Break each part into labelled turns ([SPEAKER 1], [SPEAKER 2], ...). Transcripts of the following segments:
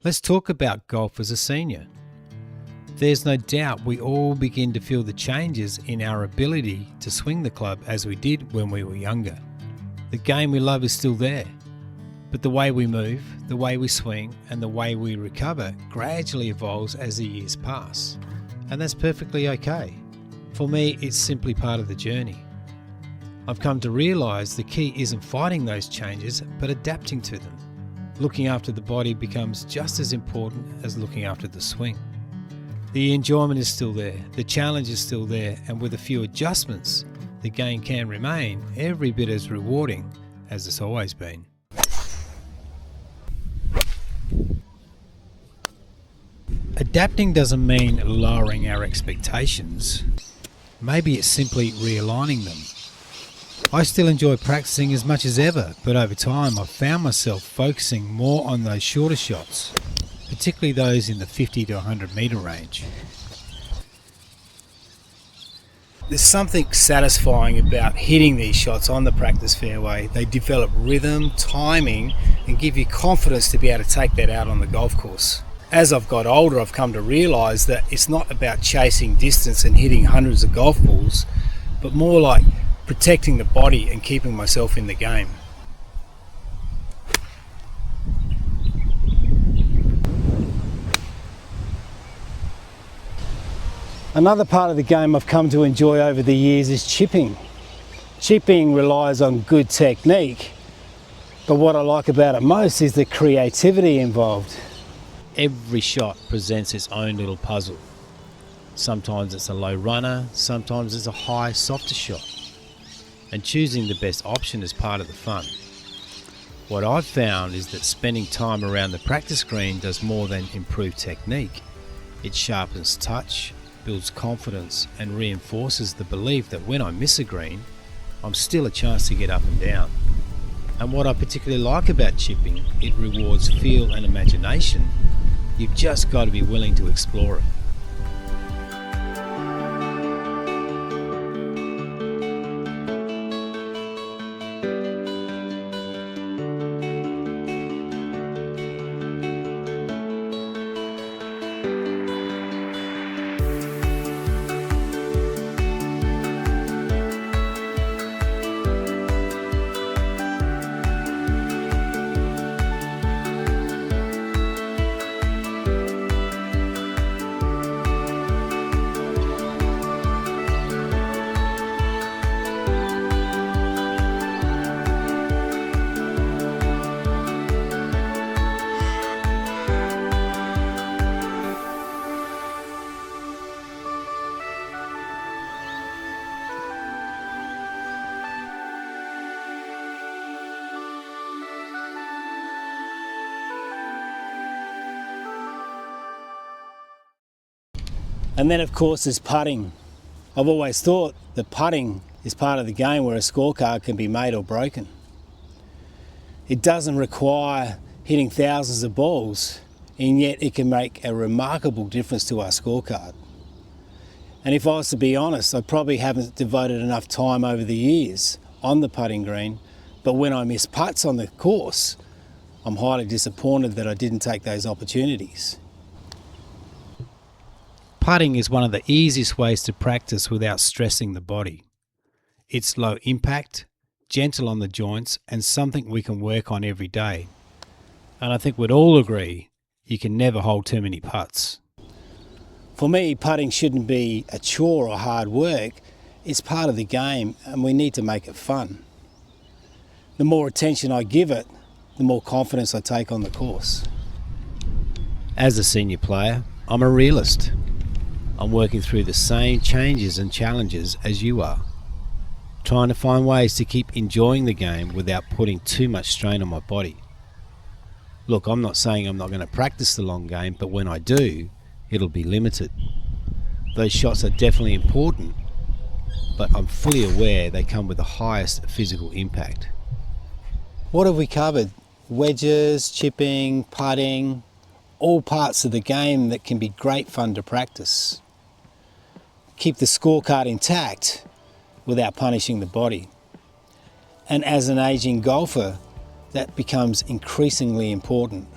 [SPEAKER 1] Let's talk about golf as a senior. There's no doubt we all begin to feel the changes in our ability to swing the club as we did when we were younger. The game we love is still there, but the way we move, the way we swing, and the way we recover gradually evolves as the years pass. And that's perfectly okay. For me, it's simply part of the journey. I've come to realise the key isn't fighting those changes, but adapting to them. Looking after the body becomes just as important as looking after the swing. The enjoyment is still there, the challenge is still there, and with a few adjustments, the game can remain every bit as rewarding as it's always been. Adapting doesn't mean lowering our expectations. Maybe it's simply realigning them. I still enjoy practicing as much as ever, but over time I've found myself focusing more on those shorter shots, particularly those in the 50 to 100 metre range. There's something satisfying about hitting these shots on the practice fairway. They develop rhythm, timing, and give you confidence to be able to take that out on the golf course. As I've got older, I've come to realise that it's not about chasing distance and hitting hundreds of golf balls, but more like protecting the body and keeping myself in the game. Another part of the game I've come to enjoy over the years is chipping. Chipping relies on good technique, but what I like about it most is the creativity involved. Every shot presents its own little puzzle. Sometimes it's a low runner, sometimes it's a high, softer shot. And choosing the best option is part of the fun. What I've found is that spending time around the practice green does more than improve technique. It sharpens touch, builds confidence, and reinforces the belief that when I miss a green, I'm still a chance to get up and down. And what I particularly like about chipping, it rewards feel and imagination. You've just got to be willing to explore it. And then of course there's putting. I've always thought that putting is part of the game where a scorecard can be made or broken. It doesn't require hitting thousands of balls, and yet it can make a remarkable difference to our scorecard. And if I was to be honest, I probably haven't devoted enough time over the years on the putting green, but when I miss putts on the course, I'm highly disappointed that I didn't take those opportunities. Putting is one of the easiest ways to practice without stressing the body. It's low impact, gentle on the joints, and something we can work on every day. And I think we'd all agree you can never hold too many putts. For me, putting shouldn't be a chore or hard work. It's part of the game and we need to make it fun. The more attention I give it, the more confidence I take on the course. As a senior player, I'm a realist. I'm working through the same changes and challenges as you are, trying to find ways to keep enjoying the game without putting too much strain on my body. Look, I'm not saying I'm not going to practice the long game, but when I do, it'll be limited. Those shots are definitely important, but I'm fully aware they come with the highest physical impact. What have we covered? Wedges, chipping, putting, all parts of the game that can be great fun to practice. Keep the scorecard intact without punishing the body. And as an aging golfer, that becomes increasingly important.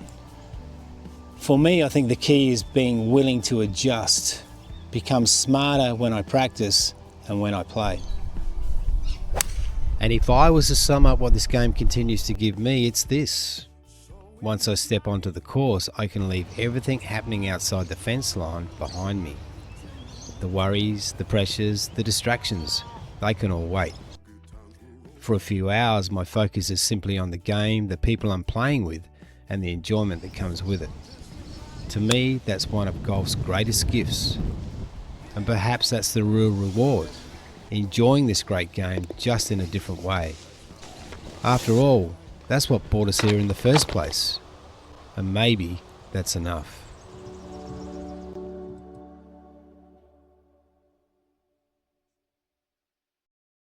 [SPEAKER 1] For me, I think the key is being willing to adjust, become smarter when I practice and when I play. And if I was to sum up what this game continues to give me, it's this. Once I step onto the course, I can leave everything happening outside the fence line behind me. The worries, the pressures, the distractions, they can all wait. For a few hours, my focus is simply on the game, the people I'm playing with, and the enjoyment that comes with it. To me, that's one of golf's greatest gifts. And perhaps that's the real reward, enjoying this great game just in a different way. After all, that's what brought us here in the first place. And maybe that's enough.